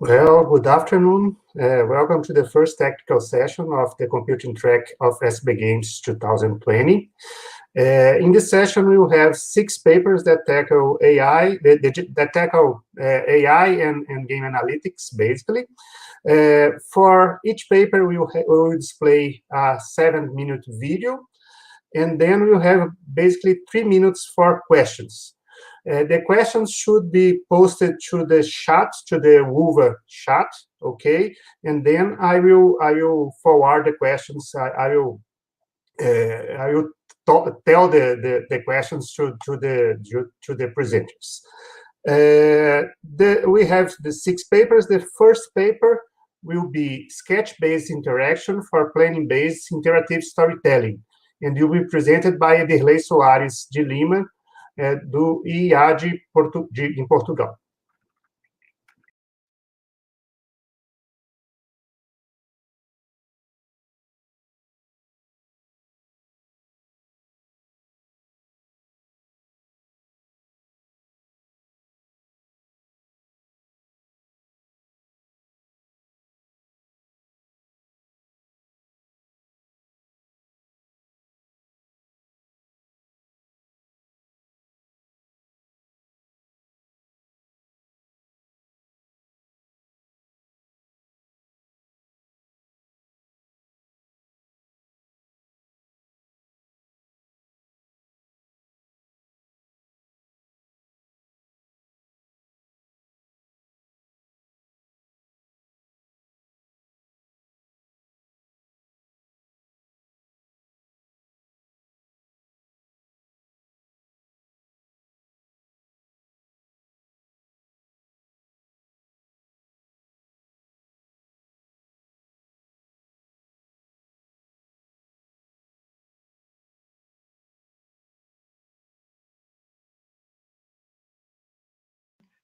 Well, good afternoon. Welcome to the first technical session of the computing track of SBGames 2020. In this session, we will have 6 papers that tackle AI, AI and game analytics, basically. For each paper, we will display a 7-minute video, and then we'll have basically 3 minutes for questions. The questions should be posted to the chat, to the Wova chat, okay? And then I will forward the questions. I will tell the questions to the presenters. We have the 6 papers. The first paper will be Sketch-Based Interaction for Planning-Based Interactive Storytelling, and will be presented by Ederlei Soares de Lima, do IAD em Portugal.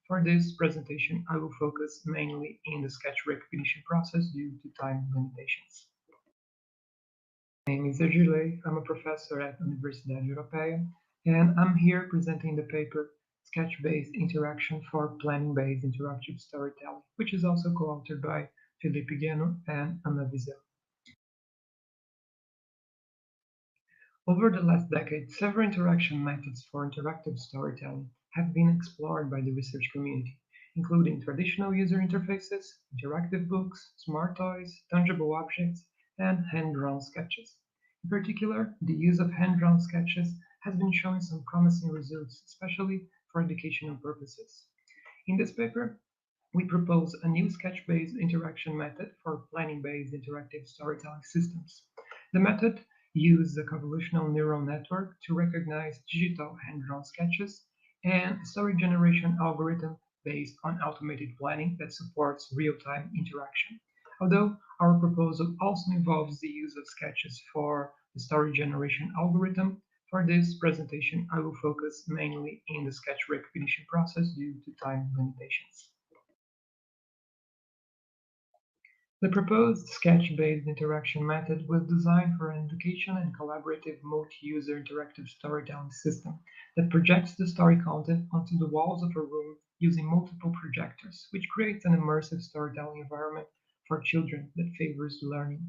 For this presentation, I will focus mainly in the sketch recognition process due to time limitations. My name is Ederlei. I'm a professor at Universidade Europeia, and I'm here presenting the paper Sketch-Based Interaction for Planning-Based Interactive Storytelling, which is also co-authored by Felipe Gueno and Ana Vizel. Over the last decade, several interaction methods for interactive storytelling have been explored by the research community, including traditional user interfaces, interactive books, smart toys, tangible objects, and hand-drawn sketches. In particular, the use of hand-drawn sketches has been showing some promising results, especially for educational purposes. In this paper, we propose a new sketch-based interaction method for planning-based interactive storytelling systems. The method uses a convolutional neural network to recognize digital hand-drawn sketches and a story generation algorithm based on automated planning that supports real-time interaction. Although our proposal also involves the use of sketches for the story generation algorithm, for this presentation I will focus mainly in the sketch recognition process due to time limitations. The proposed sketch-based interaction method was designed for an educational and collaborative multi-user interactive storytelling system that projects the story content onto the walls of a room using multiple projectors, which creates an immersive storytelling environment for children that favors learning.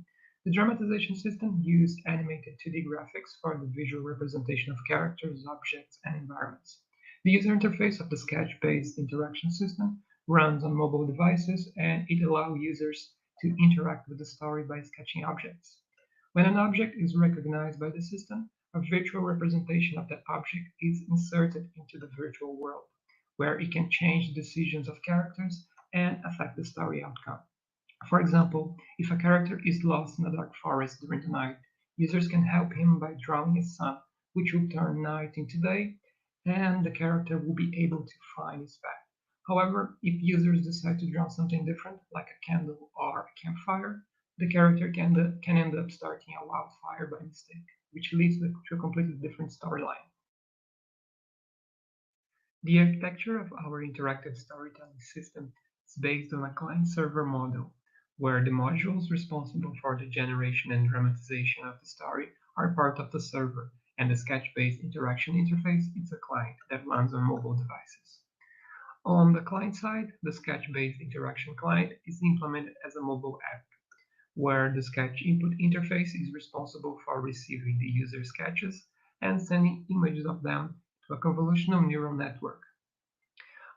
The dramatization system used animated 2D graphics for the visual representation of characters, objects, and environments. The user interface of the sketch-based interaction system runs on mobile devices, and it allows users to interact with the story by sketching objects. When an object is recognized by the system, a virtual representation of that object is inserted into the virtual world, where it can change the decisions of characters and affect the story outcome. For example, if a character is lost in a dark forest during the night, users can help him by drawing a sun, which will turn night into day, and the character will be able to find his path. However, if users decide to draw something different, like a candle or a campfire, the character can end up starting a wildfire by mistake, which leads to a completely different storyline. The architecture of our interactive storytelling system is based on a client-server model, where the modules responsible for the generation and dramatization of the story are part of the server, and the sketch-based interaction interface is a client that runs on mobile devices. On the client side, the Sketch-based interaction client is implemented as a mobile app, where the Sketch input interface is responsible for receiving the user sketches and sending images of them to a convolutional neural network.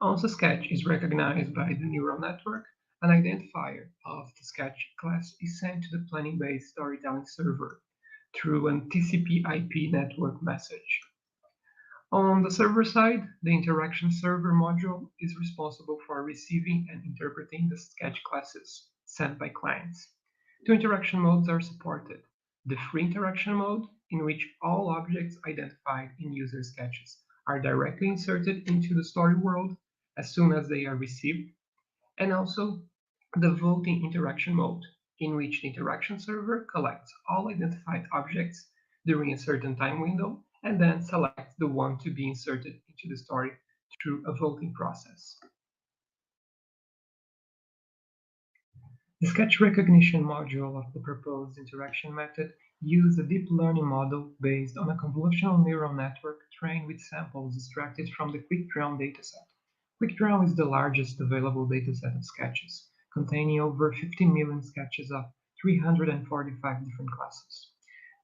Once a sketch is recognized by the neural network, an identifier of the sketch class is sent to the planning-based storytelling server through an TCP/IP network message. On the server side, the interaction server module is responsible for receiving and interpreting the sketch classes sent by clients. Two interaction modes are supported. The free interaction mode, in which all objects identified in user sketches are directly inserted into the story world as soon as they are received, and also the voting interaction mode, in which the interaction server collects all identified objects during a certain time window and then selects the one to be inserted into the story through a voting process. The sketch recognition module of the proposed interaction method uses a deep learning model based on a convolutional neural network trained with samples extracted from the QuickDraw dataset. QuickDraw is the largest available dataset of sketches, containing over 50 million sketches of 345 different classes.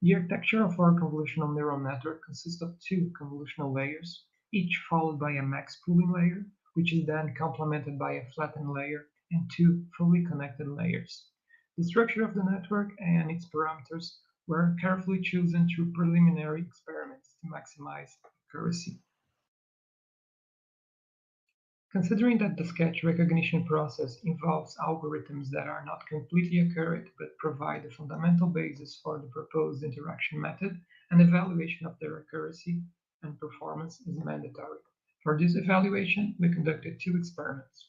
The architecture of our convolutional neural network consists of two convolutional layers, each followed by a max pooling layer, which is then complemented by a flattened layer and two fully connected layers. The structure of the network and its parameters were carefully chosen through preliminary experiments to maximize accuracy. Considering that the sketch recognition process involves algorithms that are not completely accurate but provide the fundamental basis for the proposed interaction method, an evaluation of their accuracy and performance is mandatory. For this evaluation, we conducted two experiments.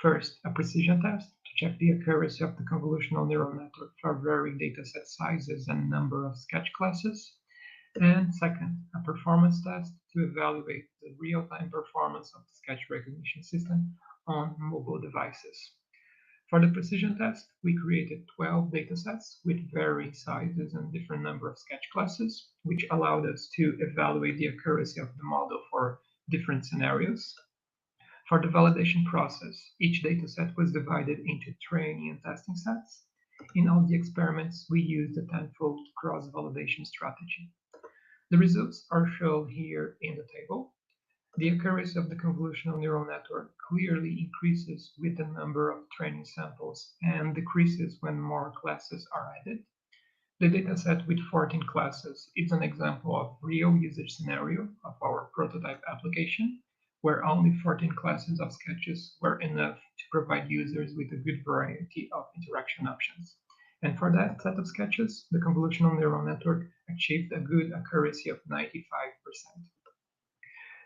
First, a precision test to check the accuracy of the convolutional neural network for varying dataset sizes and number of sketch classes. And second, a performance test to evaluate the real-time performance of the sketch recognition system on mobile devices. For the precision test, we created 12 datasets with varying sizes and different number of sketch classes, which allowed us to evaluate the accuracy of the model for different scenarios. For the validation process, each dataset was divided into training and testing sets. In all the experiments, we used a tenfold cross-validation strategy. The results are shown here in the table. The accuracy of the convolutional neural network clearly increases with the number of training samples and decreases when more classes are added. The dataset with 14 classes is an example of real usage scenario of our prototype application, where only 14 classes of sketches were enough to provide users with a good variety of interaction options. And for that set of sketches, the convolutional neural network achieved a good accuracy of 95%.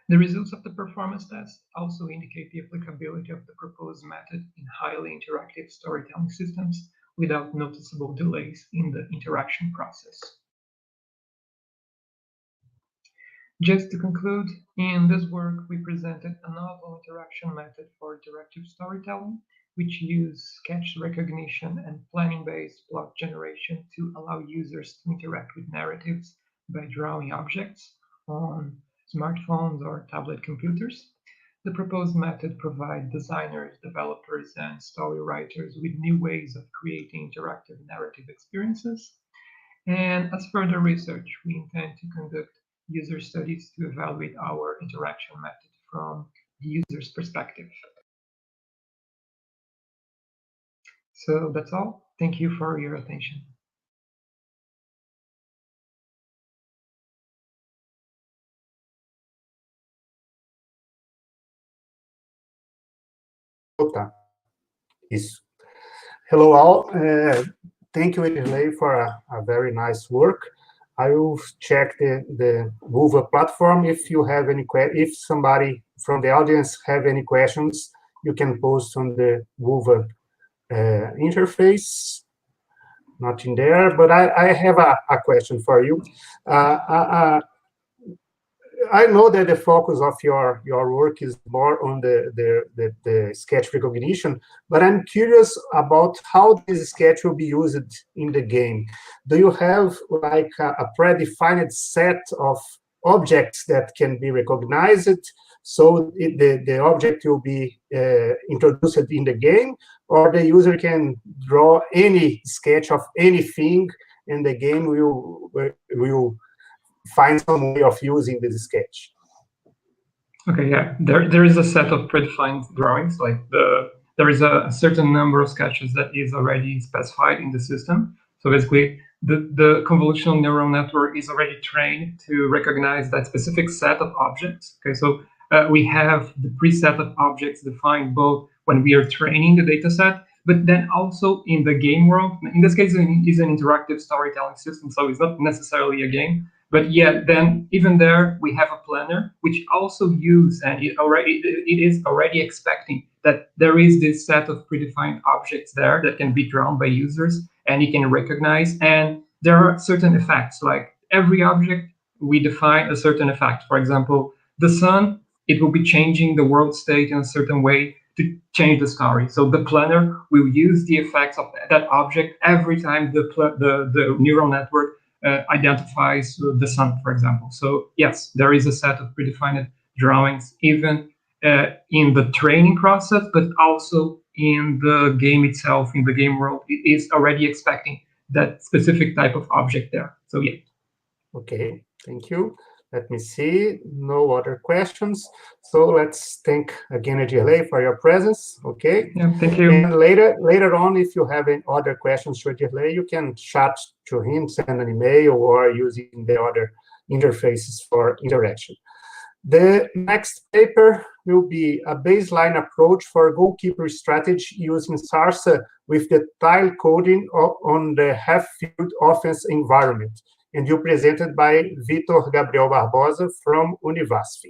The results of the performance test also indicate the applicability of the proposed method in highly interactive storytelling systems without noticeable delays in the interaction process. Just to conclude, in this work we presented a novel interaction method for interactive storytelling, which use sketch recognition and planning-based plot generation to allow users to interact with narratives by drawing objects on smartphones or tablet computers. The proposed method provides designers, developers, and story writers with new ways of creating interactive narrative experiences. And as further research, we intend to conduct user studies to evaluate our interaction method from the user's perspective. So that's all. Thank you for your attention. Isso. Hello all. Thank you, Edley, for a very nice work. I will check the Wova platform. If you have any if somebody from the audience have any questions, you can post on the Wova interface. Nothing there, but I have a question for you. I know that the focus of your work is more on the sketch recognition, but I'm curious about how this sketch will be used in the game. Do you have like a predefined set of objects that can be recognized So the object will be introduced in the game, or the user can draw any sketch of anything, and the game will find some way of using this sketch. Okay, yeah. There is a set of predefined drawings, like there is a certain number of sketches that is already specified in the system. So basically, the convolutional neural network is already trained to recognize that specific set of objects. Okay, so we have the preset of objects defined both when we are training the data set, but then also in the game world. In this case, it is an interactive storytelling system, so it's not necessarily a game. But yeah, then even there we have a planner which also use, and it is already expecting that there is this set of predefined objects there that can be drawn by users and it can recognize. And there are certain effects, like every object we define a certain effect. For example, the sun, it will be changing the world state in a certain way to change the story. So the planner will use the effects of that object every time the neural network identifies the sun, for example. So yes, there is a set of predefined drawings even in the training process, but also in the game itself, in the game world, it is already expecting that specific type of object there. So yeah. Okay, thank you. Let me see, no other questions. So let's thank again Edirley for your presence, okay? Yeah, thank you. And later on, if you have any other questions to Edirley, you can chat to him, send an email, or using the other interfaces for interaction. The next paper will be a baseline approach for goalkeeper strategy using SARSA with the tile coding on the half-field offense environment, and you presented by Vitor Gabriel Barbosa from Univasf.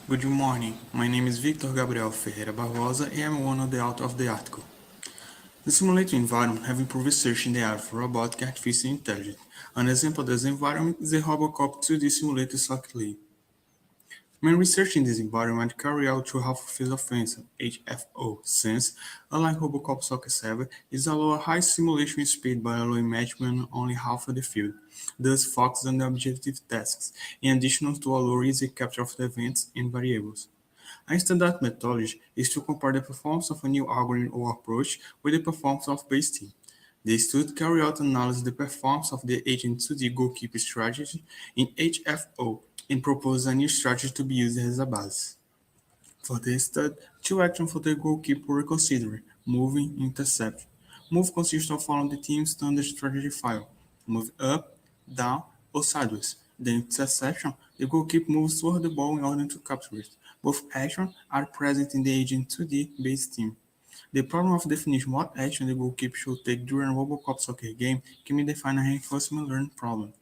Good morning, my name is Victor Gabriel Ferreira Barbosa and I am one of the authors of the article. The simulated environment have improved research in the area of robotic artificial intelligence. An example of this environment is the Robocop 2D simulated soccer league. Main research in this environment carried out through half-field offense (HFO), since, unlike Robocop Soccer 7, it allows a high simulation speed by allowing management only half of the field, thus focusing on the objective tasks, in addition to allow easy capture of the events and variables. A standard methodology is to compare the performance of a new algorithm or approach with the performance of base team. The study carried out analysis of the performance of the agent 2D goalkeeper strategy in HFO and proposed a new strategy to be used as a base. For this study, two actions for the goalkeeper were considered: move and intercept. Move consists of following the team's standard strategy file, move up, down, or sideways. The interception, the goalkeeper moves toward the ball in order to capture it. Both actions are present in the Agent 2D base team. The problem of defining what action the goalkeeper should take during a Robocop soccer game can be defined as a reinforcement learning problem.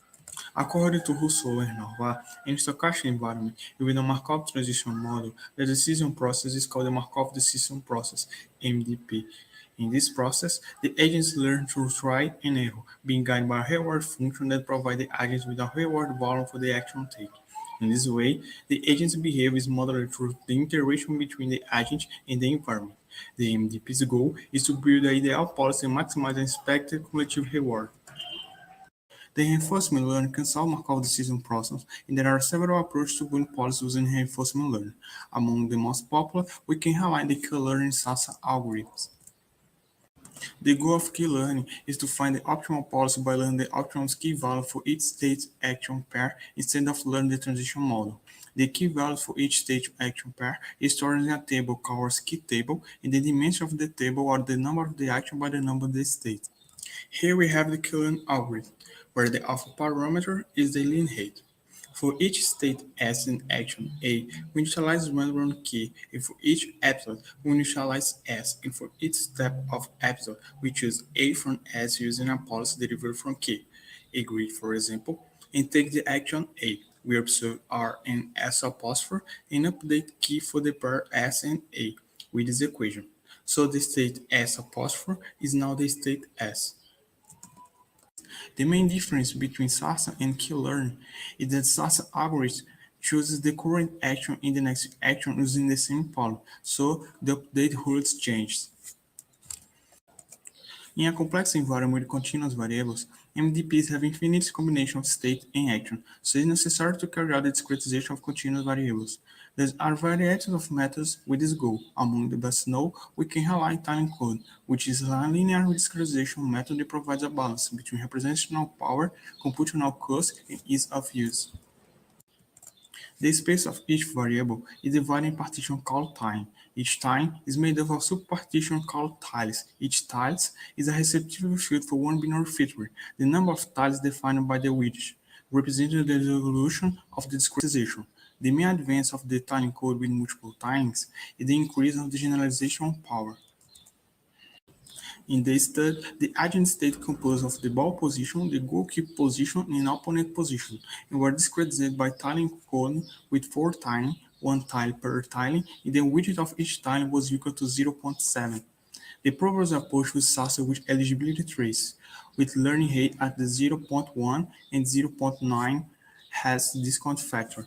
According to Rousseau and Norva, in stochastic environment with a Markov transition model, the decision process is called the Markov decision process (MDP). In this process, the agents learn through try and error, being guided by a reward function that provides the agents with a reward value for the action taken. In this way, the agent's behavior is modeled through the interaction between the agent and the environment. The MDP's goal is to build the ideal policy and maximize the expected cumulative reward. The reinforcement learning can solve Markov decision process, and there are several approaches to build policies using reinforcement learning. Among the most popular, we can highlight the K-learning SASA algorithms. The goal of K-learning is to find the optimal policy by learning the optimal key value for each state action pair instead of learning the transition model. The key values for each state action pair is stored in a table called key table, and the dimension of the table are the number of the action by the number of the states. Here we have the K-learning algorithm, where the alpha parameter is the lane height. For each state S in action A, we initialize random key, and for each episode, we initialize S, and for each step of episode, we choose A from S using a policy derived from key. A grid, for example, and take the action A. We observe R and S apostrophe and update key for the pair S and A with this equation. So the state S apostrophe is now the state S. The main difference between SASA and K-learning is that SASA algorithm chooses the current action in the next action using the same policy, so the update rules changes. In a complex environment with continuous variables, MDPs have infinite combination of state and action, so it is necessary to carry out the discretization of continuous variables. There are varieties of methods with this goal. Among the best known, we can highlight time code, which is a linear discretization method that provides a balance between representational power, computational cost, and ease of use. The space of each variable is divided in partition called time. Each time is made up of subpartition called tiles. Each tiles is a receptive field for one binary feature. The number of tiles is defined by the width, representing the resolution of the discretization. The main advance of the time code with multiple times is the increase of the generalization power. In the study, the agent state composed of the ball position, the goalkeeper position, and opponent position, and were discretized by tiling code with 4 tiles, 1 tile per tile, and the width of each tile was equal to 0.7. The proposed approach was associated with eligibility trace, with learning rate at the 0.1 and 0.9 has discount factor.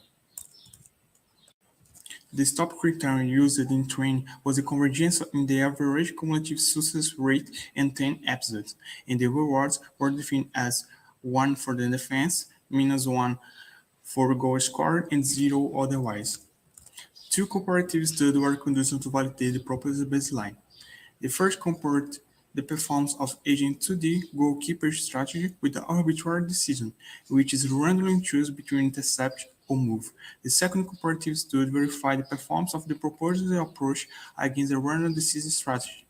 The stop criterion used in training was the convergence in the average cumulative success rate in 10 episodes, and the rewards were defined as 1 for the defense, -1 for goal scored, and 0 otherwise. 2 comparative studies were conducted to validate the proposed baseline. The first compared the performance of agent 2D goalkeeper strategy with the arbitrary decision, which is randomly choose between intercept or move. The second comparative study verified the performance of the proposed approach against the random decision strategy.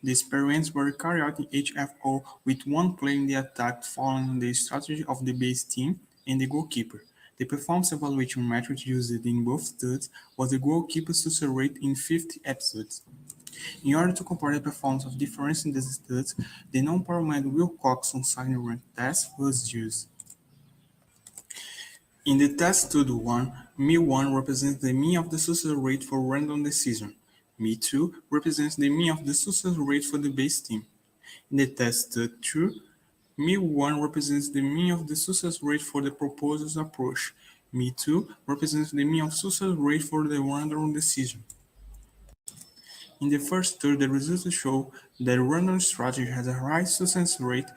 The experiments were carried out in HFO with one player in the attack following the strategy of the base team and the goalkeeper. The performance evaluation metric used in both studies was the goalkeeper success rate in 50 episodes. In order to compare the performance of different in these studies, the non-parametric Wilcoxon sign rank test was used. In the test study 1, μ1 represents the mean of the success rate for random decision. μ2 represents the mean of the success rate for the base team. In the test study 2, μ1 represents the mean of the success rate for the proposed approach. μ2 represents the mean of success rate for the random decision. In the first study, the results show that random strategy has a higher success rate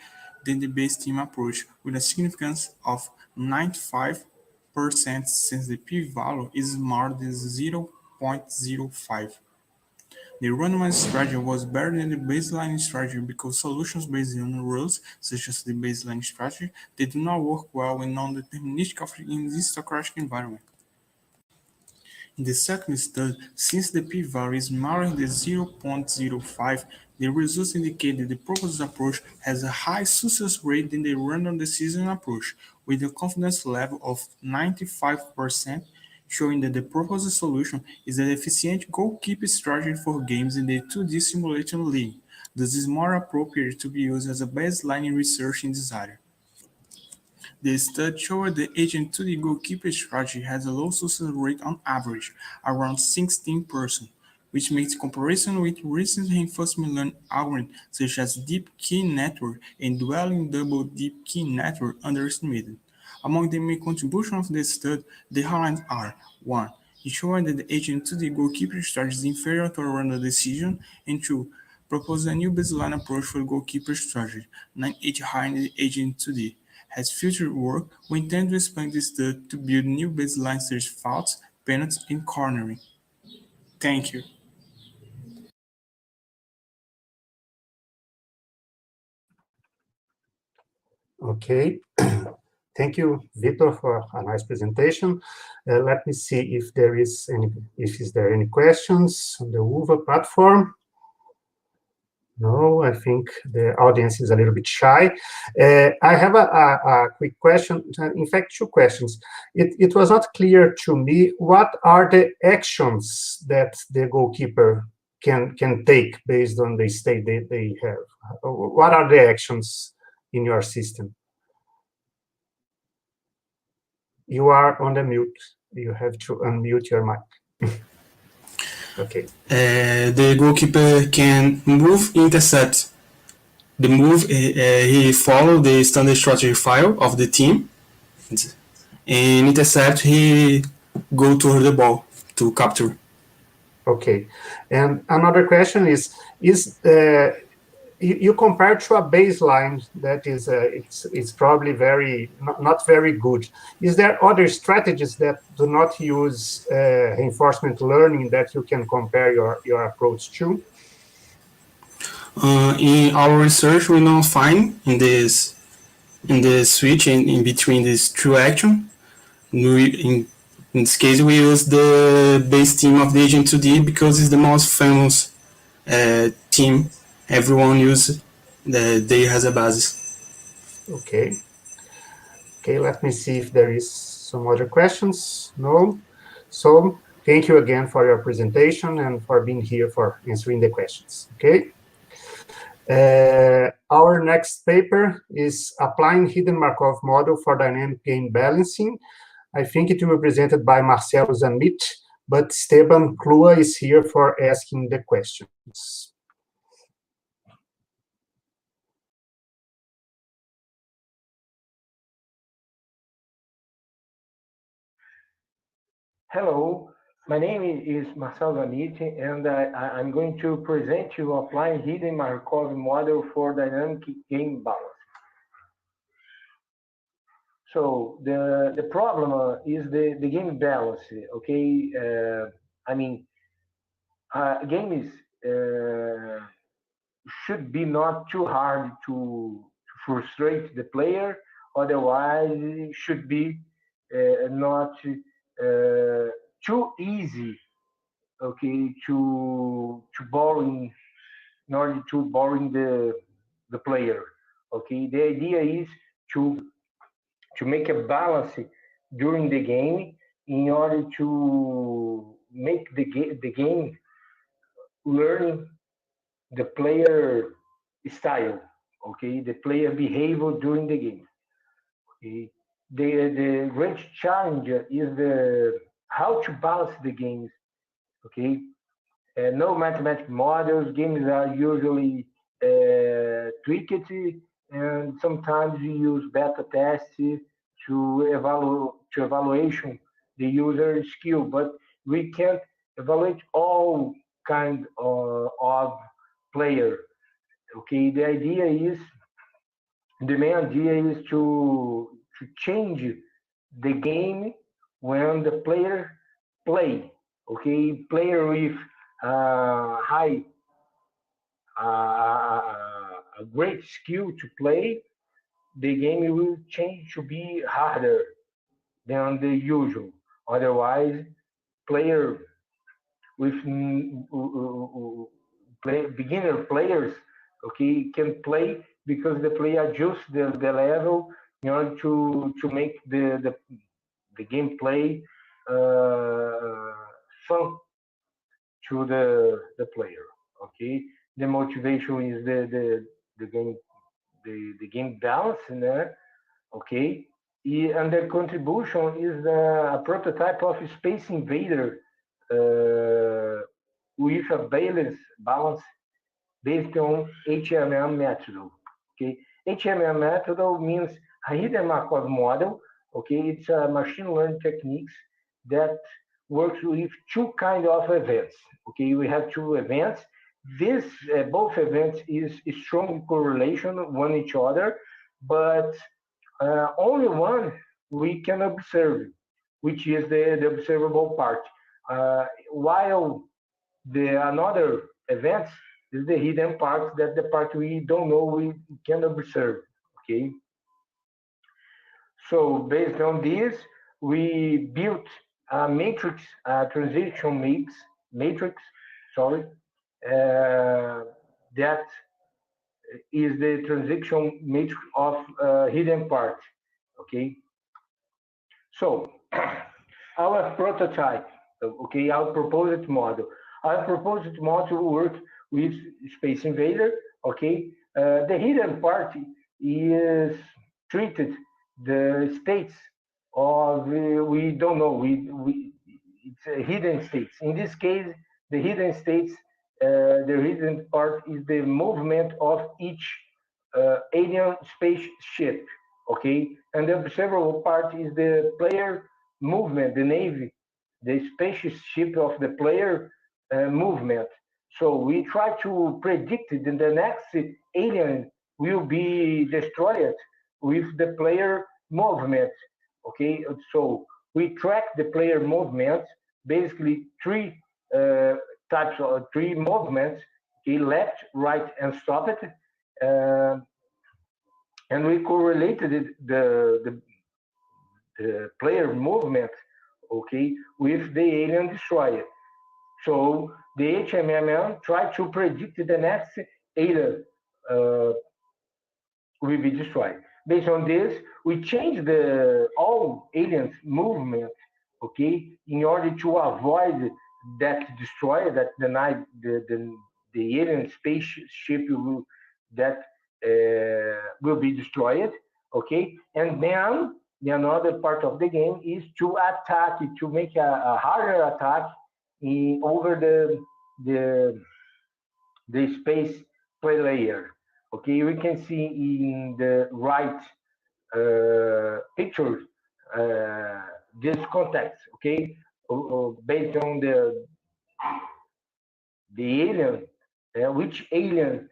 than the base team approach, with a significance of 95% since the p-value is smaller than 0.05. The randomized strategy was better than the baseline strategy because solutions based on rules, such as the baseline strategy, they do not work well in non-deterministic in this stochastic environment. In the second study, since the p-value is smaller than 0.05, the results indicate that the proposed approach has a high success rate than the random decision approach, with a confidence level of 95%, showing that the proposed solution is an efficient goalkeeping strategy for games in the 2D simulation league. This is more appropriate to be used as a baseline in research in this area. The study showed the agent 2D goalkeeper strategy has a low success rate on average, around 16%, which makes comparison with recent reinforcement learning algorithms such as deep key network and dwelling double deep key network underestimated. Among the main contributions of the study, the highlights are 1. It showed that the agent 2D goalkeeper strategy is inferior to a random decision, and 2. Proposed a new baseline approach for goalkeeper strategy, 9H higher than the agent 2D. As future work, we intend to expand this study to build new baseline search faults, penalties, and cornering. Thank you. Okay. Thank you, Victor, for a nice presentation. Let me see if there is any questions on the UVA platform. No, I think the audience is a little bit shy. I have a quick question, in fact, 2 questions. It was not clear to me what are the actions that the goalkeeper can take based on the state they have. What are the actions in your system? You are on the mute. You have to unmute your mic. Okay. The goalkeeper can move, intercept. The move, he follow the standard strategy file of the team, and intercept, he go toward the ball to capture. Okay. And another question is you compare to a baseline that is it's probably very not very good. Is there other strategies that do not use reinforcement learning that you can compare your approach to? In our research, we don't find in the switch in between these two actions. In this case, we use the base team of the agent 2D because it's the most famous team everyone uses. They has a basis. Okay. Okay, let me see if there is some other questions. No? So thank you again for your presentation and for being here for answering the questions. Okay. Our next paper is Applying Hidden Markov Model for Dynamic Game Balancing. I think it will be presented by Marcelo Zanit, but Esteban Klua is here for asking the questions. Hello, my name is Marcel Zanit, and I'm going to present you applying hidden Markov model for dynamic game balance. So the problem is the game balance. Okay, I mean, games should be not too hard to frustrate the player. Otherwise, it should be not too easy, okay, to borrowing in order to borrowing the player. Okay, the idea is to make a balance during the game in order to make the game learning the player style, okay, the player behavior during the game. Okay, the great challenge is the how to balance the games. Okay, no mathematical models. Games are usually tweaked, and sometimes you use beta tests to evaluation the user skill. But we can't evaluate all kind of player. Okay, the main idea is to change the game when the player play. Okay, player with high a great skill to play, the game will change to be harder than the usual. Otherwise, player with beginner players, okay, can play because the player adjusts the level in order to make the gameplay fun to the player. Okay, the motivation is the game balance in there. Okay, and the contribution is a prototype of Space Invader with a balance based on HMM method. Okay, HMM method means a hidden Markov model. Okay, it's a machine learning techniques that works with two kind of events. Okay, we have two events. This both events is strong correlation one each other, but only one we can observe, which is the observable part. While the another events is the hidden part, that the part we don't know, we can observe. Okay. So based on this, we built a matrix, a transition matrix, sorry, that is the transition matrix of hidden part. Okay. So our prototype, okay, our proposed model. Our proposed model works with Space Invader, okay. The hidden part is treated the states of we don't know it's hidden states. In this case, the hidden states, the hidden part is the movement of each alien spaceship, okay, and the observable part is the player movement, the navy, the spaceship of the player movement. So we try to predict that the next alien will be destroyed with the player movement. Okay, so we track the player movement, basically uh, types of three movements, okay, left, right, and stop it. Uh, and we correlated the player movement, okay, with the alien destroyer. So the HMMM tried to predict the next alien uh, will be destroyed. Based on this, we changed the all aliens movement, okay, in order to avoid that destroyer that the night the alien spaceship that will be destroyed, okay, and then the another part of the game is to attack to make a harder attack over the the space play layer. Okay, we can see in the right picture uh, this context. Okay, based on the alien, which alien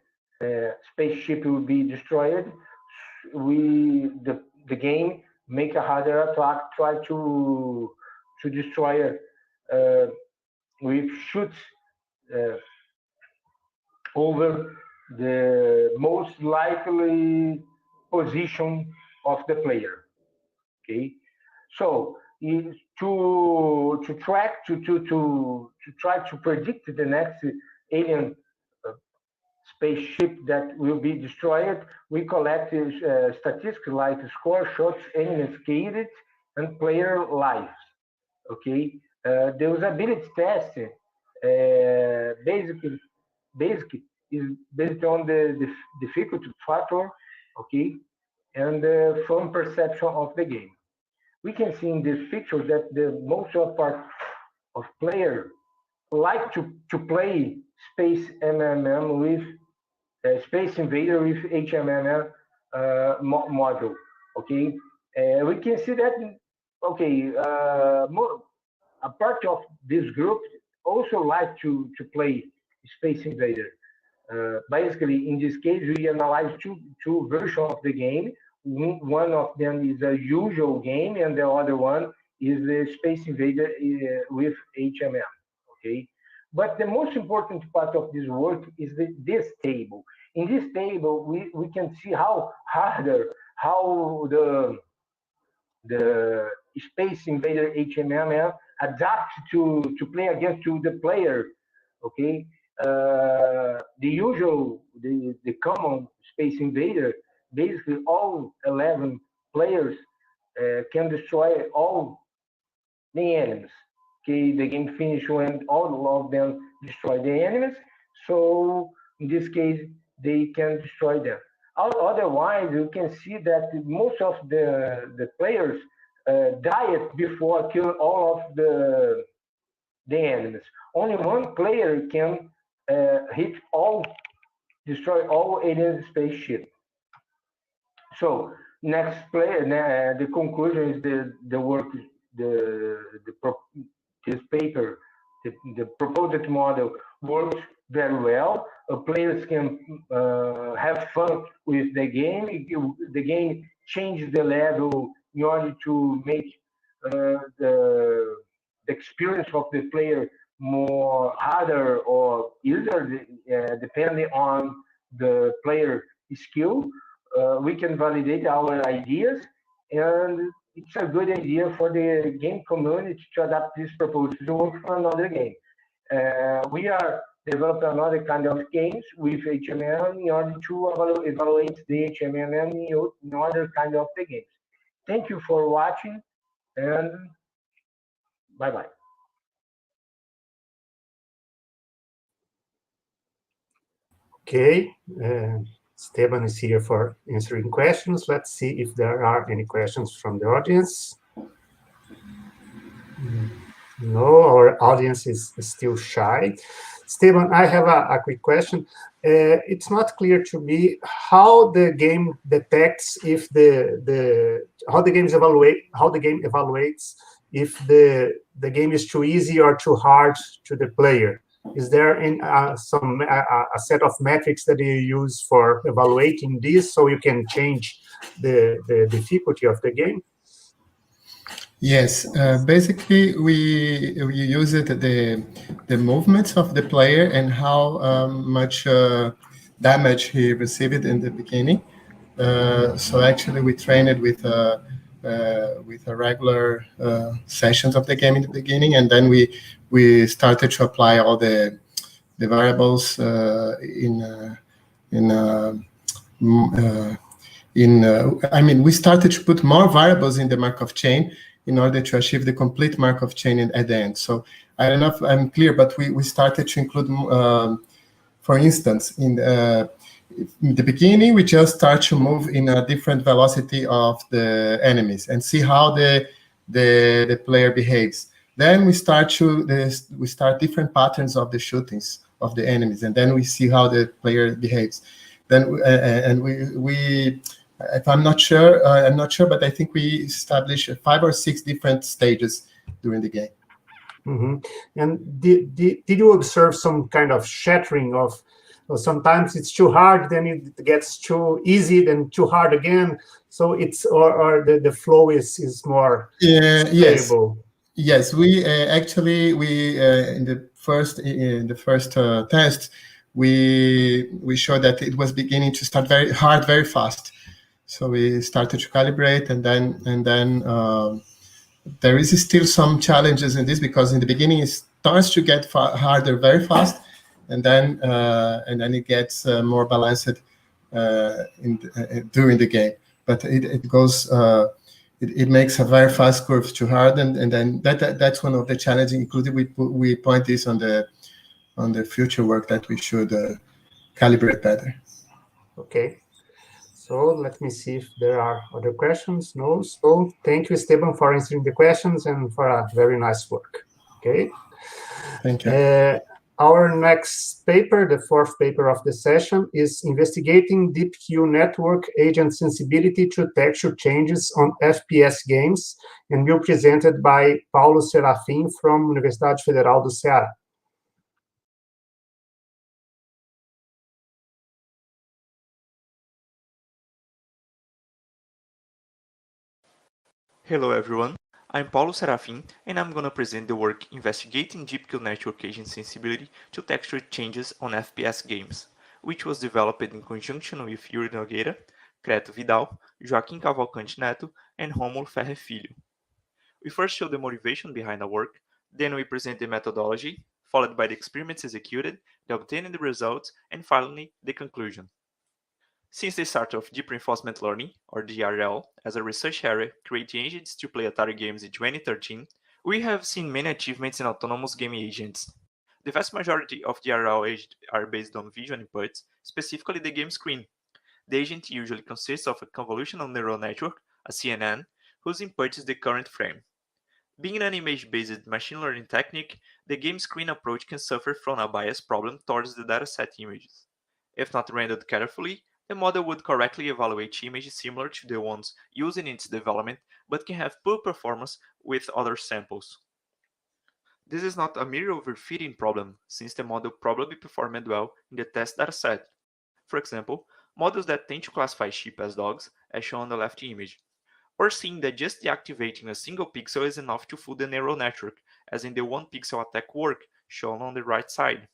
spaceship will be destroyed. The game make a harder attack, try to destroy it with shoots uh, over the most likely position of the player. Okay, so to track to try to predict the next alien uh, spaceship that will be destroyed, we collect statistics like score, shots, enemies killed, and player lives. Okay, the usability test basically is based on the difficulty factor, okay, and the fun perception of the game. We can see in this picture that the most of part of player like to play Space MMM with Space Invader with HMMM module. Okay, we can see that. Okay, a part of this group also like to play Space Invader. Basically, in this case, we analyze two versions of the game. One of them is a usual game, and the other one is the Space Invader with HMM. Okay, but the most important part of this work is this table. In this table, we can see how harder, how the Space Invader HMM adapt to play against to the player. Okay, the common Space Invader, basically all 11 players can destroy all the enemies. Okay, the game finish when all of them destroy the enemies. So in this case, they can destroy them. Otherwise, you can see that most of the players died before kill all of the enemies. Only one player can hit all, destroy all alien spaceship. So next play, the conclusion is the work, the this paper, the proposed model works very well. Players can have fun with the game. The game changes the level in order to make the experience of the player more harder or easier, depending on the player skill. We can validate our ideas, and it's a good idea for the game community to adapt this proposal to work for another game. We are developing another kind of games with HMM in order to evaluate the HMM in other kind of the games. Thank you for watching, and bye bye. Okay, Esteban is here for answering questions. Let's see if there are any questions from the audience. No, our audience is still shy. Esteban, I have a quick question. It's not clear to me how the game detects if how the game evaluates if the game is too easy or too hard to the player. Is there a set of metrics that you use for evaluating this so you can change the difficulty of the game? Yes, basically we use it the movements of the player and how much damage he received in the beginning. So actually we train it with a regular sessions of the game in the beginning, and then we started to apply all the variables in I mean, we started to put more variables in the Markov chain in order to achieve the complete Markov chain at the end. So I don't know if I'm clear, but we started to include, for instance, in the beginning, we just start to move in a different velocity of the enemies and see how the player behaves. Then we start different patterns of the shootings of the enemies, and then we see how the player behaves. Then and we if I'm not sure, but I think we established 5 or 6 different stages during the game. Mm-hmm. And did you observe some kind of shattering of sometimes it's too hard, then it gets too easy, then too hard again? So it's or the flow is more stable. Yes, we actually in the first test we showed that it was beginning to start very hard very fast. So we started to calibrate, and then there is still some challenges in this because in the beginning it starts to get harder very fast, and then it gets more balanced during the game. But it goes. It makes a very fast curve to hard, and then that's one of the challenges. Including we point this on the future work that we should calibrate better. Okay. So let me see if there are other questions. No. So thank you, Esteban, for answering the questions and for a very nice work. Okay. Thank you. Our next paper, the fourth paper of the session, is investigating DeepQ network agent sensibility to texture changes on FPS games, and will be presented by Paulo Serafim from Universidade Federal do Ceará. Hello everyone, I'm Paulo Serafim, and I'm gonna present the work investigating DeepQ network agent sensibility to texture changes on FPS games, which was developed in conjunction with Yuri Nogueira, Creto Vidal, Joaquim Cavalcante Neto, and Rômulo Ferre Filho. We first show the motivation behind the work, then we present the methodology, followed by the experiments executed, the obtained results, and finally the conclusion. Since the start of Deep Reinforcement Learning, or DRL, as a research area creating agents to play Atari games in 2013, we have seen many achievements in autonomous game agents. The vast majority of DRL agents are based on visual inputs, specifically the game screen. The agent usually consists of a convolutional neural network, a CNN, whose input is the current frame. Being an image-based machine learning technique, the game screen approach can suffer from a bias problem towards the dataset images. If not rendered carefully, the model would correctly evaluate images similar to the ones used in its development, but can have poor performance with other samples. This is not a mere overfitting problem, since the model probably performed well in the test dataset. For example, models that tend to classify sheep as dogs, as shown on the left image, or seeing that just deactivating a single pixel is enough to fool the neural network, as in the one pixel attack work, shown on the right side.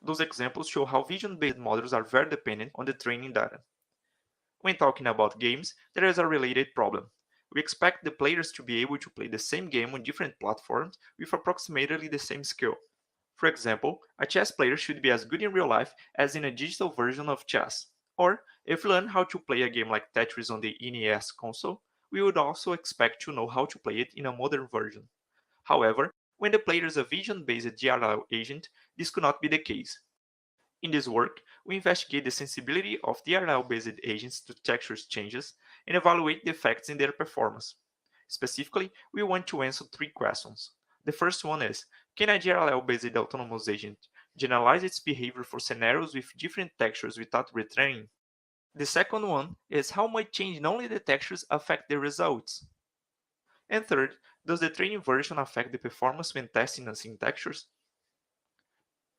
Those examples show how vision-based models are very dependent on the training data. When talking about games, there is a related problem. We expect the players to be able to play the same game on different platforms with approximately the same skill. For example, a chess player should be as good in real life as in a digital version of chess. Or, if we learn how to play a game like Tetris on the NES console, we would also expect to know how to play it in a modern version. However, when the player is a vision-based DRL agent, this could not be the case. In this work, we investigate the sensibility of DRL-based agents to texture changes and evaluate the effects in their performance. Specifically, we want to answer 3 questions. The first one is, can a DRL-based autonomous agent generalize its behavior for scenarios with different textures without retraining? The second one is, how might changing only the textures affect the results? And third, does the training version affect the performance when testing unseen textures?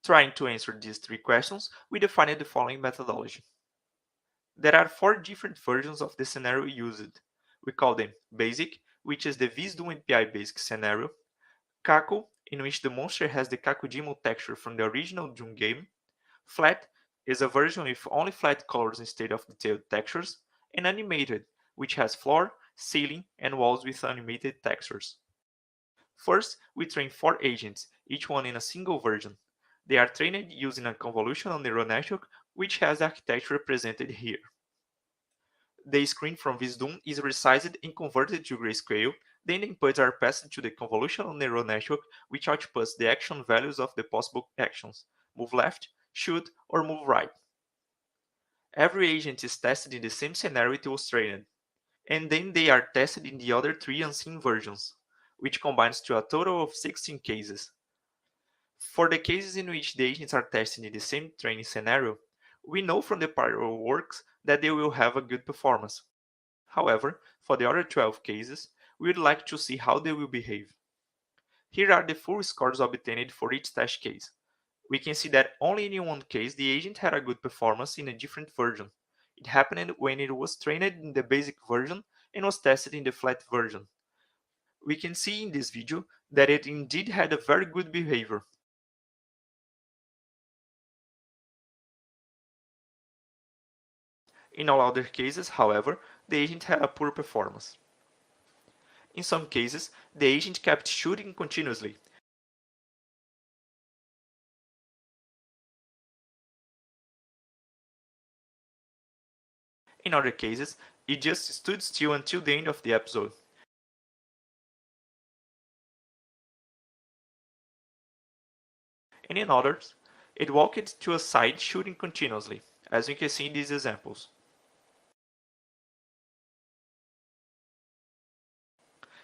Trying to answer these three questions, we defined the following methodology. There are 4 different versions of the scenario used. We call them Basic, which is the Visdoom API basic scenario, Kako, in which the monster has the Kakujimo texture from the original Doom game, Flat is a version with only flat colors instead of detailed textures, and Animated, which has floor, ceiling, and walls with animated textures. First, we train 4 agents, each one in a single version. They are trained using a convolutional neural network, which has the architecture represented here. The screen from Visdoom is resized and converted to grayscale, then the inputs are passed to the convolutional neural network, which outputs the action values of the possible actions: move left, shoot, or move right. Every agent is tested in the same scenario it was trained, and then they are tested in the other 3 unseen versions, which combines to a total of 16 cases. For the cases in which the agents are tested in the same training scenario, we know from the prior works that they will have a good performance. However, for the other 12 cases, we would like to see how they will behave. Here are the full scores obtained for each test case. We can see that only in one case the agent had a good performance in a different version. It happened when it was trained in the basic version and was tested in the flat version. We can see in this video that it indeed had a very good behavior. In all other cases, however, the agent had a poor performance. In some cases, the agent kept shooting continuously. In other cases, it just stood still until the end of the episode. And in others, it walked to a side shooting continuously, as we can see in these examples.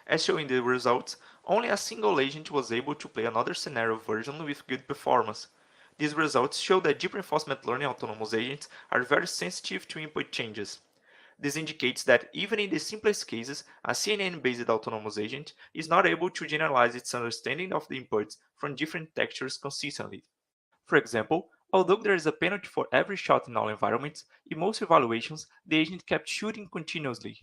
As shown in the results, only a single agent was able to play another scenario version with good performance. These results show that deep reinforcement learning autonomous agents are very sensitive to input changes. This indicates that even in the simplest cases, a CNN-based autonomous agent is not able to generalize its understanding of the inputs from different textures consistently. For example, although there is a penalty for every shot in all environments, in most evaluations, the agent kept shooting continuously.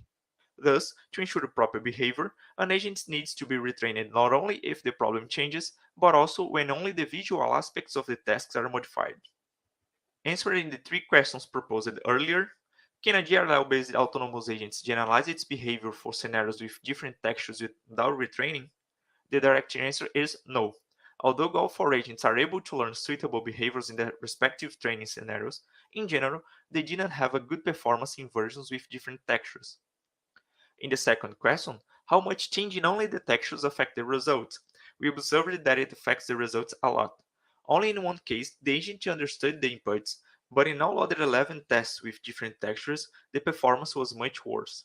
Thus, to ensure proper behavior, an agent needs to be retrained not only if the problem changes, but also when only the visual aspects of the tasks are modified. Answering the 3 questions proposed earlier, can a GRL-based autonomous agent generalize its behavior for scenarios with different textures without retraining? The direct answer is no. Although all 4 agents are able to learn suitable behaviors in their respective training scenarios, in general, they didn't have a good performance in versions with different textures. In the second question, how much change in only the textures affect the results? We observed that it affects the results a lot. Only in one case, the agent understood the inputs, but in all other 11 tests with different textures, the performance was much worse.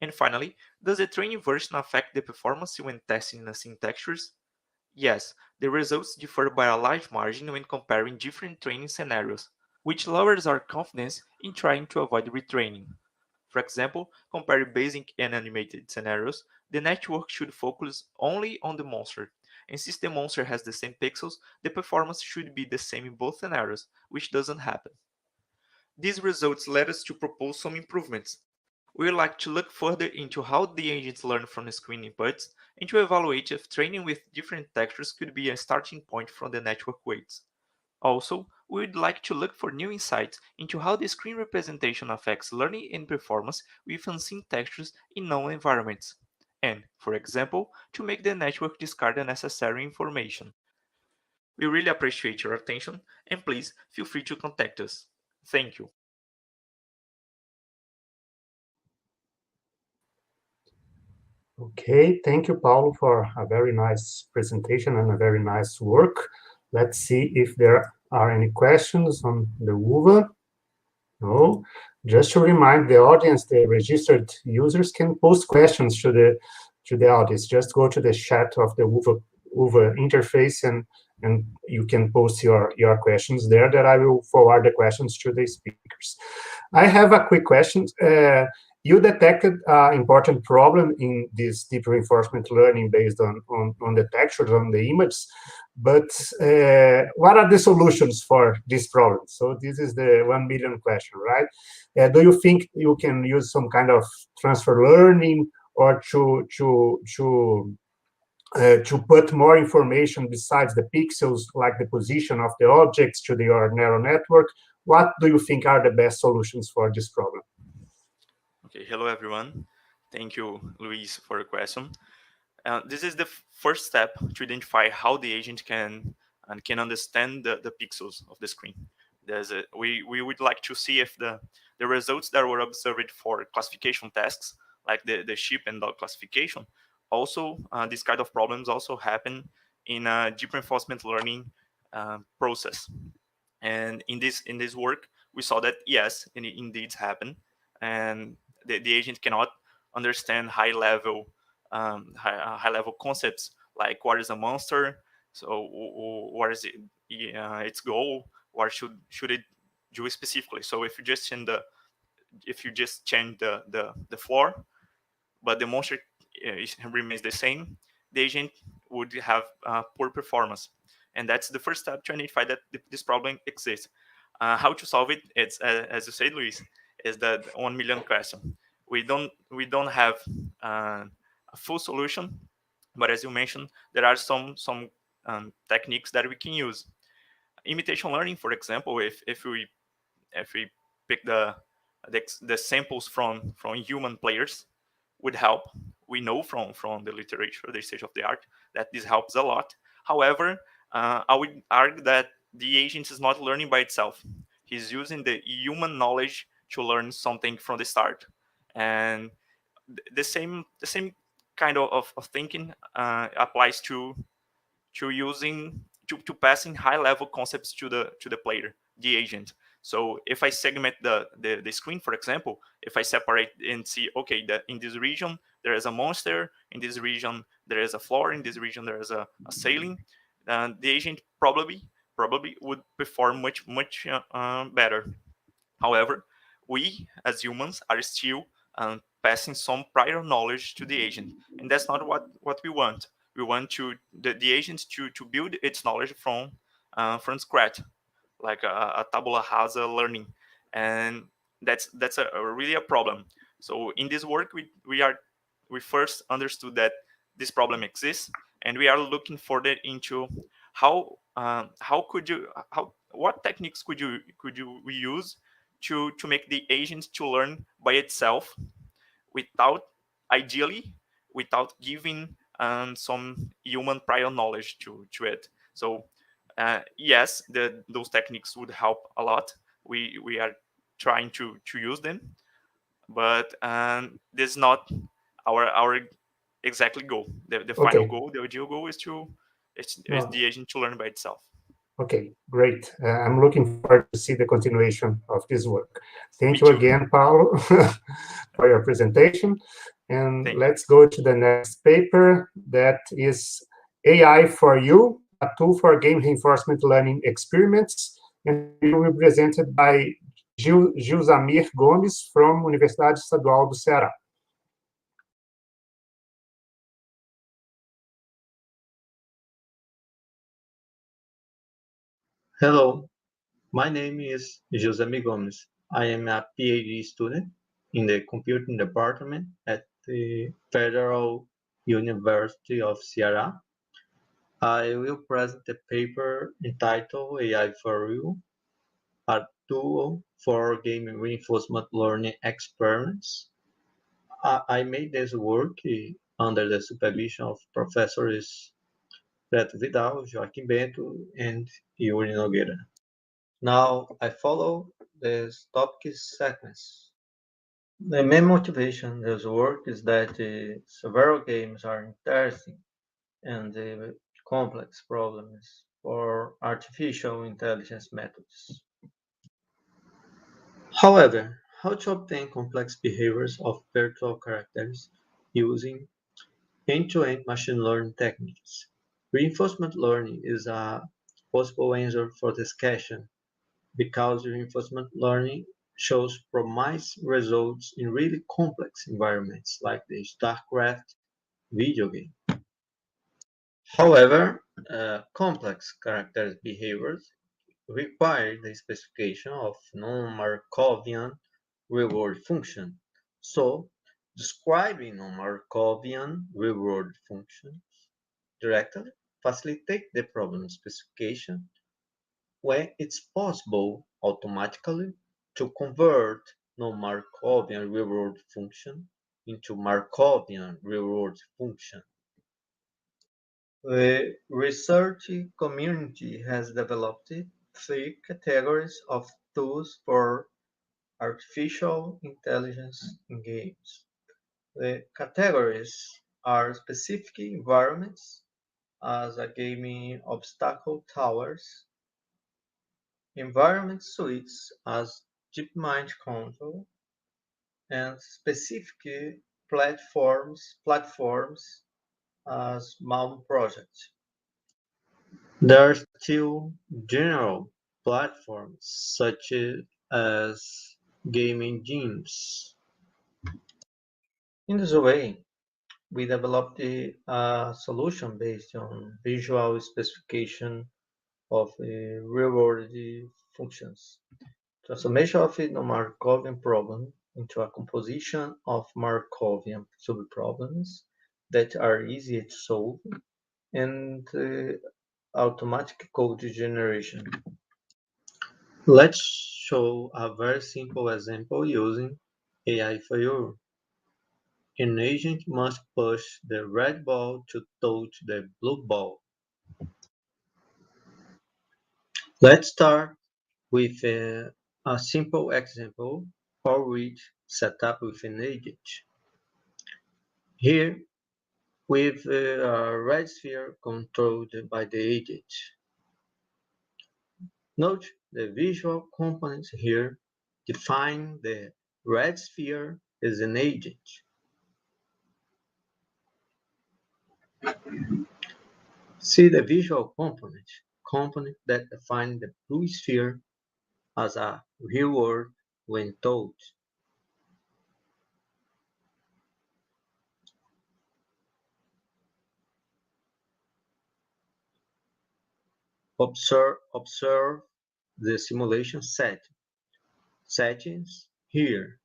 And finally, does the training version affect the performance when testing in unseen textures? Yes, the results differ by a large margin when comparing different training scenarios, which lowers our confidence in trying to avoid retraining. For example, comparing basic and animated scenarios, the network should focus only on the monster, and since the monster has the same pixels, the performance should be the same in both scenarios, which doesn't happen. These results led us to propose some improvements. We would like to look further into how the agents learn from the screen inputs and to evaluate if training with different textures could be a starting point from the network weights. Also, we would like to look for new insights into how the screen representation affects learning and performance with unseen textures in known environments, and, for example, to make the network discard unnecessary information. We really appreciate your attention, and please feel free to contact us. Thank you. Okay, thank you, Paulo, for a very nice presentation and a very nice work. Let's see if there are any questions on the UVA. No. Just to remind the audience, the registered users can post questions to the audience. Just go to the chat of the UVA interface and you can post your questions there, that I will forward the questions to the speakers. I have a quick question. You detected an important problem in this deep reinforcement learning based on the textures, on the images, But what are the solutions for this problem? So this is the 1 million question, right? Do you think you can use some kind of transfer learning, or to put more information besides the pixels, like the position of the objects, to your neural network? What do you think are the best solutions for this problem? Okay, hello everyone. Thank you, Luis, for the question. This is the first step to identify how the agent can understand the pixels of the screen. We would like to see if the results that were observed for classification tasks, like the sheep and dog classification, also this kind of problems also happen in a deep reinforcement learning process. And in this work, we saw that yes, it indeed happen, and the agent cannot understand high level concepts like what is a monster, so what is its goal, what should it do specifically. So if you just change the floor, but the monster remains the same, the agent would have poor performance. And that's the first step to identify that this problem exists. How to solve it? It's as you said, Luis, is the 1 million question. We don't have a full solution, but as you mentioned, there are some techniques that we can use. Imitation learning, for example, if we pick the samples from human players, would help. We know from the literature, the state of the art, that this helps a lot. However, I would argue that the agent is not learning by itself. He's using the human knowledge to learn something from the start, and the same kind of thinking applies to passing high level concepts to the player, the agent. So if I segment the screen, for example, if I separate and see, okay, that in this region there is a monster, in this region there is a floor, in this region there is a sailing, the agent probably would perform much better. However, we as humans are still passing some prior knowledge to the agent, and that's not what we want. We want the agent to build its knowledge from scratch, like a tabula rasa learning, and that's really a problem. So in this work, we first understood that this problem exists, and we are looking further into how could you how what techniques could you we use to make the agent to learn by itself, without ideally without giving some human prior knowledge to it. So yes, those techniques would help a lot. We are trying to use them, but this is not our exactly goal. The final Okay. goal, the ideal goal, is No. the agent to learn by itself. Okay, great. I'm looking forward to see the continuation of this work. Thank Me you too. again, Paulo, for your presentation. And Thank you. let's go to the next paper, that is AI for You, a tool for game reinforcement learning experiments. And it will be presented by Gilzamir Gomes from Universidade Estadual do Ceará. Hello, my name is José Gomes. I am a PhD student in the computing department at the Federal University of Ceará. I will present a paper entitled AI for You, a tool for game reinforcement learning experiments. I made this work under the supervision of professors Beto Vidal, Joaquim Bento, and Yuri Nogueira. Now I follow this topic sequence. The main motivation of this work is that several games are interesting and complex problems for artificial intelligence methods. However, how to obtain complex behaviors of virtual characters using end-to-end machine learning techniques? Reinforcement learning is a possible answer for this question, because reinforcement learning shows promising results in really complex environments like the StarCraft video game. However, Complex character behaviors require the specification of non-Markovian reward function. So, describing non-Markovian reward functions directly facilitate the problem specification when it's possible automatically to convert non-Markovian reward function into Markovian reward function. The research community has developed three categories of tools for artificial intelligence in games. The categories are specific environments, as a gaming obstacle towers, environment suites as DeepMind control, and specific platforms as Malm project. There are still general platforms such as game engines. In this way, we developed a solution based on visual specification of real-world functions. Transformation of a Markovian problem into a composition of Markovian subproblems that are easy to solve and automatic code generation. Let's show a very simple example using AI for you. An agent must push the red ball to touch the blue ball. Let's start with a simple example for which set up with an agent. Here, with a red sphere controlled by the agent. Note the visual components here define the red sphere as an agent. See the visual component that define the blue sphere as a reward when told. Observe the simulation settings here.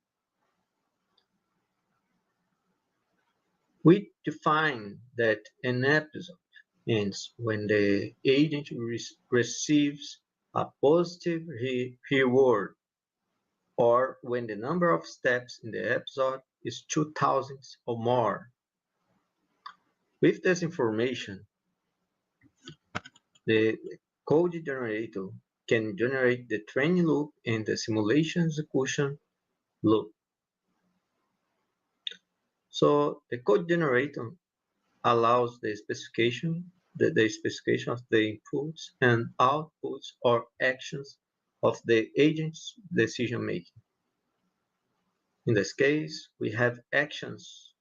We define that an episode ends when the agent receives a positive reward, or when the number of steps in the episode is 2,000 or more. With this information, the code generator can generate the training loop and the simulation execution loop. So the code generator allows the specification of the inputs and outputs or actions of the agent's decision making. In this case, we have actions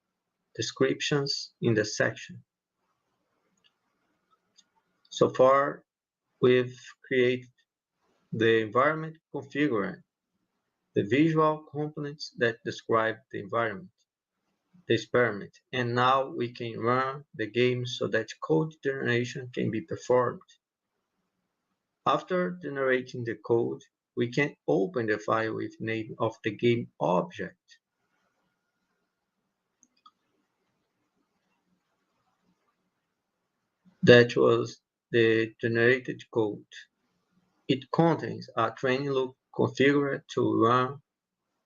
descriptions in the section. So far, we've created the environment configurer, the visual components that describe the environment, the experiment, and now we can run the game so that code generation can be performed. After generating the code, we can open the file with name of the game object. That was the generated code. It contains a training loop configured to run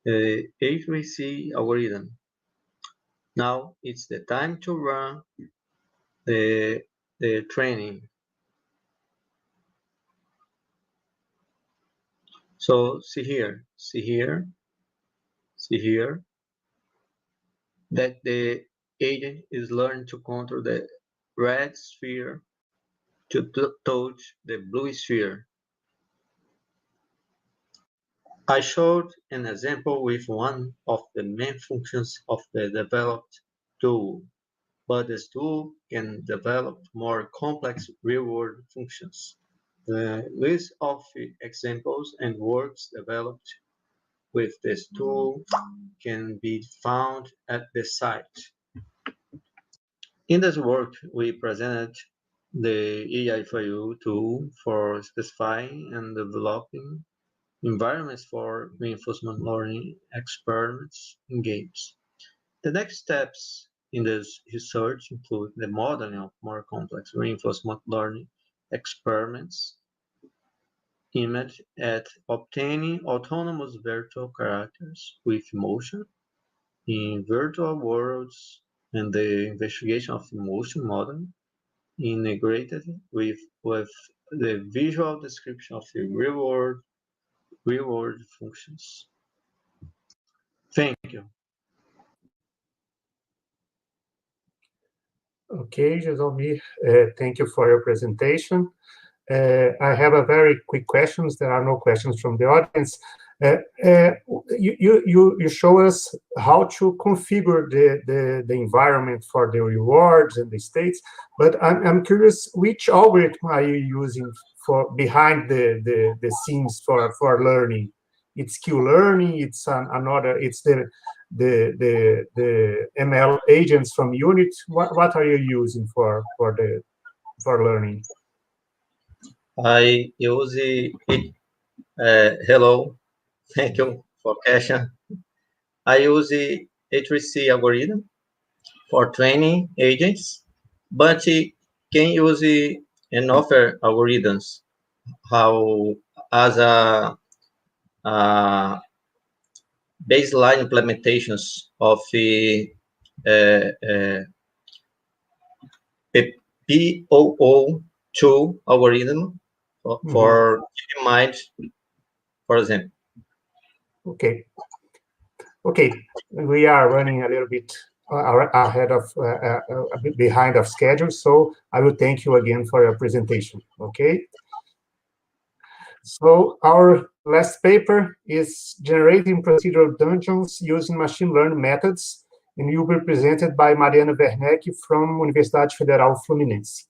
the HVC algorithm. Now it's the time to run the training. So see here that the agent is learning to control the red sphere to touch the blue sphere. I showed an example with one of the main functions of the developed tool, but this tool can develop more complex real-world functions. The list of examples and works developed with this tool can be found at the site. In this work, we presented the EIFIU tool for specifying and developing environments for reinforcement learning experiments in games. The next steps in this research include the modeling of more complex reinforcement learning experiments aimed at obtaining autonomous virtual characters with emotion in virtual worlds and the investigation of emotion modeling integrated with the visual description of the real-world functions. Thank you. Okay, Jesolmi, thank you for your presentation. I have a very quick questions. There are no questions from the audience. Uh, uh, you show us how to configure the environment for the rewards and the states, but I'm curious, which algorithm are you using for behind the scenes for learning? It's Q learning. It's another. It's the ML agents from Unit. What are you using for learning? I use it. Hello, thank you for question. I use the H3C algorithm for training agents, but it can use another algorithms how as a baseline implementations of the uh, uh, POO2 algorithm for keep in mind, for example. Okay. Okay, we are running a little bit ahead of a bit behind of schedule, so I will thank you again for your presentation. Okay, so our last paper is generating procedural dungeons using machine learning methods, and will be presented by Mariana Werneck from Universidade Federal Fluminense.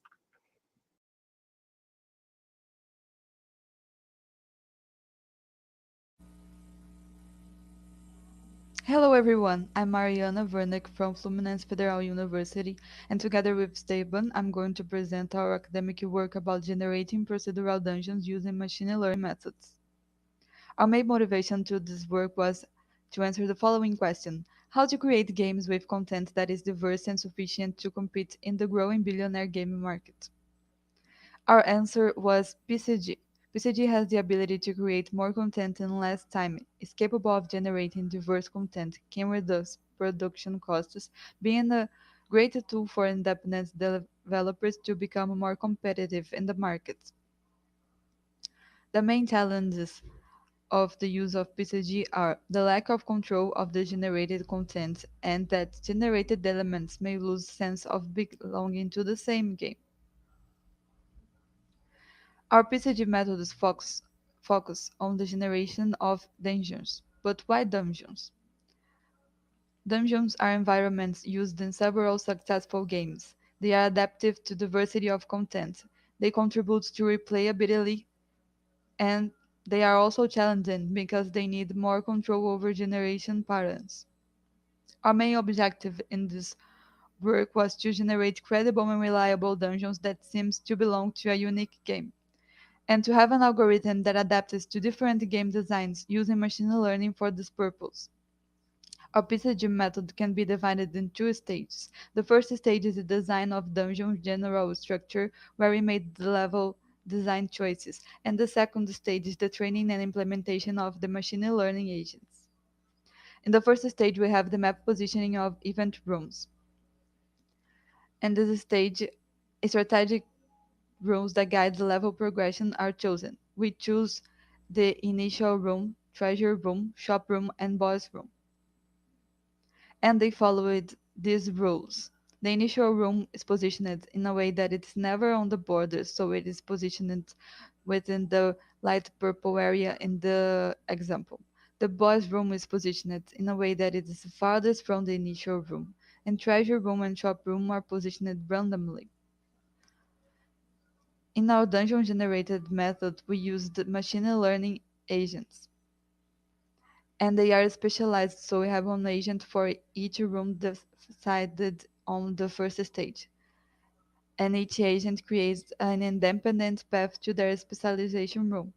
Hello everyone, I'm Mariana Wernick from Fluminense Federal University, and together with Steban, I'm going to present our academic work about generating procedural dungeons using machine learning methods. Our main motivation to this work was to answer the following question: how to create games with content that is diverse and sufficient to compete in the growing billionaire gaming market. Our answer was PCG. PCG has the ability to create more content in less time, is capable of generating diverse content, can reduce production costs, being a great tool for independent developers to become more competitive in the market. The main challenges of the use of PCG are the lack of control of the generated content and that generated elements may lose sense of belonging to the same game. Our PCG methods focus on the generation of dungeons. But why dungeons? Dungeons are environments used in several successful games. They are adaptive to diversity of content. They contribute to replayability, and they are also challenging because they need more control over generation patterns. Our main objective in this work was to generate credible and reliable dungeons that seems to belong to a unique game, and to have an algorithm that adapts to different game designs using machine learning for this purpose. Our PCG method can be divided in two stages. The first stage is the design of dungeon general structure, where we made the level design choices, and the second stage is the training and implementation of the machine learning agents. In the first stage, we have the map positioning of event rooms. In this stage, strategic rules that guide the level progression are chosen. We choose the initial room, treasure room, shop room, and boss room, and they followed these rules. The initial room is positioned in a way that it's never on the border, so it is positioned within the light purple area in the example. The boss room is positioned in a way that it is farthest from the initial room, and treasure room and shop room are positioned randomly. In our dungeon generated method, we used machine learning agents, and they are specialized, so we have one agent for each room decided on the first stage. and each agent creates an independent path to their specialization room.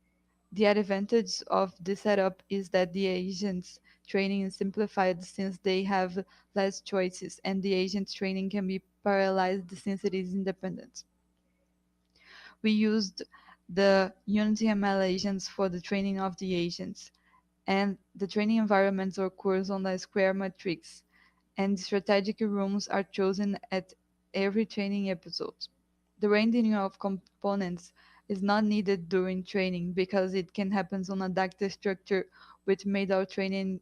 The advantage of this setup is that the agent's training is simplified since they have less choices, and the agent's training can be parallelized since it is independent. We used the Unity ML agents for the training of the agents, and the training environments occurs on the square matrix, and strategic rooms are chosen at every training episode. The rendering of components is not needed during training because it can happen on a data structure, which made our training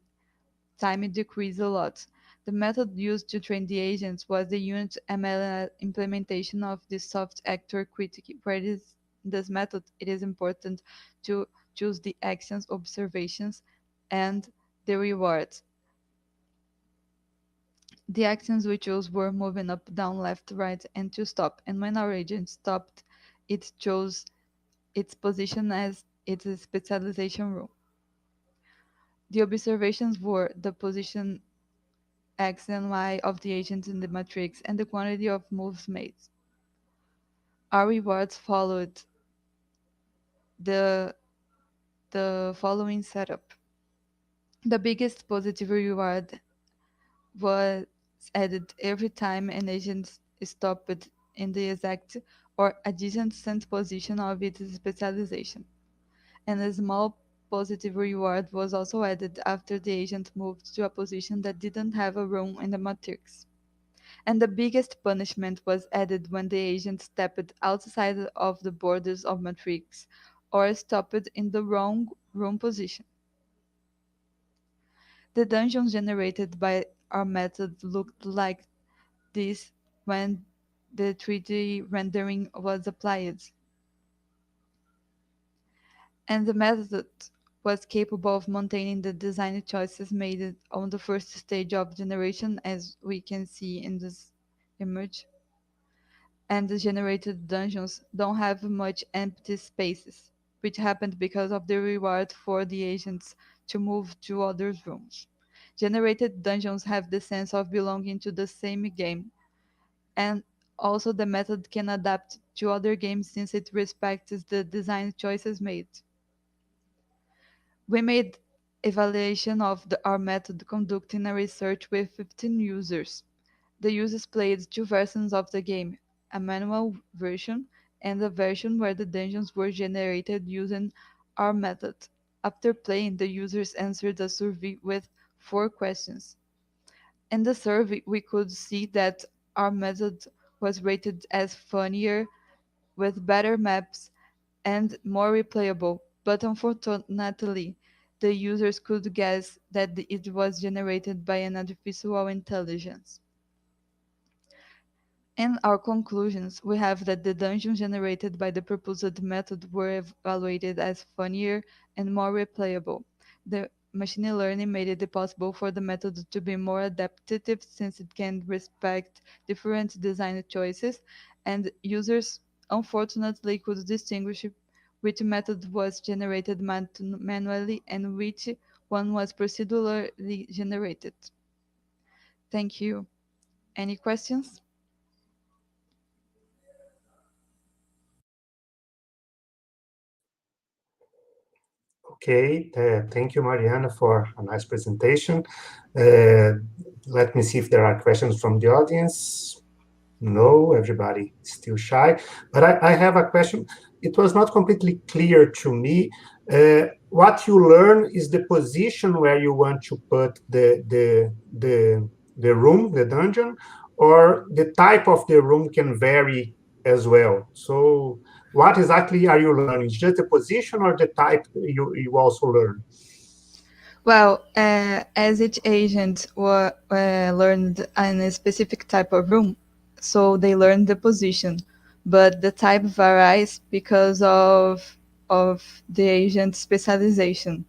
time decrease a lot. The method used to train the agents was the unit ML implementation of the soft actor critique. For this method, it is important to choose the actions, observations, and the rewards. The actions we chose were moving up, down, left, right, and to stop. And when our agent stopped, it chose its position as its specialization rule. The observations were the position X and Y of the agent in the matrix and the quantity of moves made. Our rewards followed the, the following setup. The biggest positive reward was added every time an agent stopped in the exact or adjacent position of its specialization, and a small positive reward was also added after the agent moved to a position that didn't have a room in the matrix. And the biggest punishment was added when the agent stepped outside of the borders of matrix or stopped in the wrong room position. The dungeons generated by our method looked like this when the 3D rendering was applied, and the method was capable of maintaining the design choices made on the first stage of generation, as we can see in this image. And the generated dungeons don't have much empty spaces, which happened because of the reward for the agents to move to other rooms. Generated dungeons have the sense of belonging to the same game, and also the method can adapt to other games since it respects the design choices made. We made evaluation of our method conducting a research with 15 users. The users played two versions of the game, a manual version and a version where the dungeons were generated using our method. After playing, the users answered a survey with 4 questions. In the survey, we could see that our method was rated as funnier, with better maps, and more replayable, but unfortunately, the users could guess that it was generated by an artificial intelligence. In our conclusions, we have that the dungeons generated by the proposed method were evaluated as funnier and more replayable. The machine learning made it possible for the method to be more adaptive since it can respect different design choices, and users unfortunately could distinguish which method was generated manually and which one was procedurally generated. Thank you. Any questions? Okay, thank you, Mariana, for a nice presentation. Let me see if there are questions from the audience. No, everybody is still shy. But I have a question. It was not completely clear to me. What you learn is the position where you want to put the room, the dungeon, or the type of the room can vary as well. So what exactly are you learning? Just the position or the type you also learn? Well, as each agent learned in a specific type of room, so they learned the position, but the type varies because of the agent's specialization.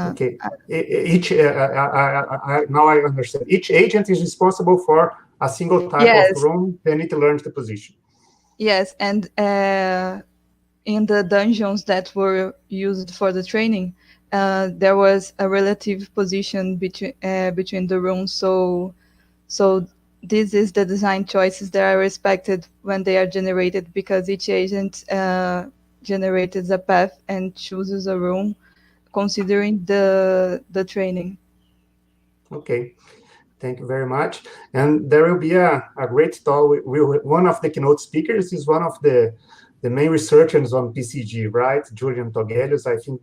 Okay. Each now I understand. Each agent is responsible for a single type of Yes, room, then it learns the position. yes, and in the dungeons that were used for the training, there was a relative position between the rooms, so this is the design choices that are respected when they are generated, because each agent generates a path and chooses a room considering the training. Okay. Thank you very much. And there will be a great talk. One of the keynote speakers is one of the main researchers on PCG, right? Julian Togelius. I think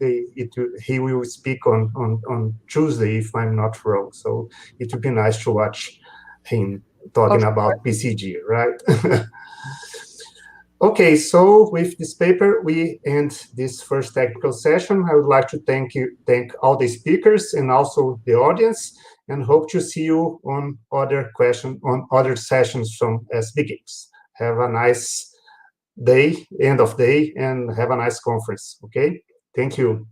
he will speak on Tuesday, if I'm not wrong. So it would be nice to watch him talking about PCG, right? Okay, so with this paper, we end this first technical session. I would like to thank all the speakers and also the audience, and hope to see you on other sessions from SBGames. Have a nice day, end of day, and have a nice conference. Okay, thank you.